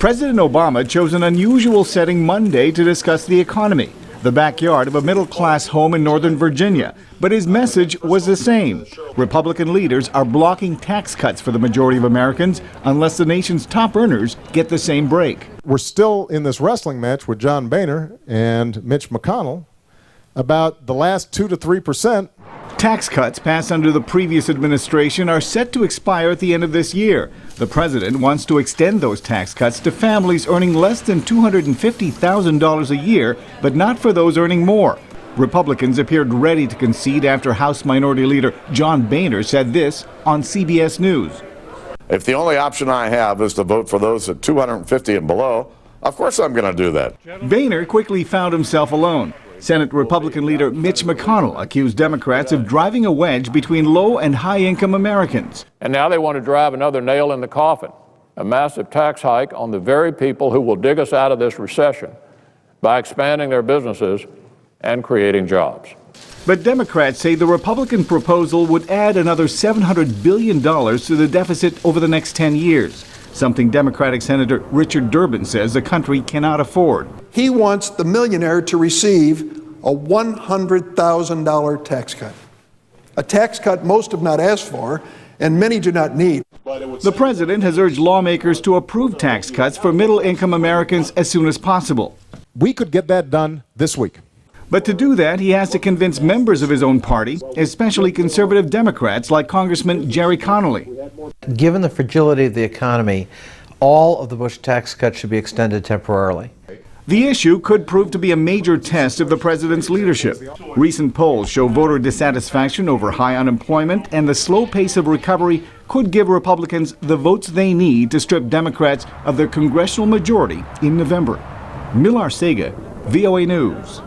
President Obama chose an unusual setting Monday to discuss the economy, the backyard of a middle-class home in Northern Virginia. But his message was the same. Republican leaders are blocking tax cuts for the majority of Americans unless the nation's top earners get the same break. We're still in this wrestling match with John Boehner and Mitch McConnell about the last 2 to 3%. Tax cuts passed under the previous administration are set to expire at the end of this year. The president wants to extend those tax cuts to families earning less than $250,000 a year, but not for those earning more. Republicans appeared ready to concede after House Minority Leader John Boehner said this on CBS News. If the only option I have is to vote for those at 250 and below, of course I'm going to do that. Boehner quickly found himself alone. Senate Republican leader Mitch McConnell accused Democrats of driving a wedge between low and high-income Americans. And now they want to drive another nail in the coffin, a massive tax hike on the very people who will dig us out of this recession by expanding their businesses and creating jobs. But Democrats say the Republican proposal would add another $700 billion to the deficit over the next 10 years, something Democratic Senator Richard Durbin says the country cannot afford. He wants the millionaire to receive a $100,000 tax cut, a tax cut most have not asked for and many do not need. The president has urged lawmakers to approve tax cuts for middle-income Americans as soon as possible. We could get that done this week. But to do that, he has to convince members of his own party, especially conservative Democrats like Congressman Jerry Connolly. Given the fragility of the economy, all of the Bush tax cuts should be extended temporarily. The issue could prove to be a major test of the president's leadership. Recent polls show voter dissatisfaction over high unemployment, and the slow pace of recovery could give Republicans the votes they need to strip Democrats of their congressional majority in November. Arcega, VOA News.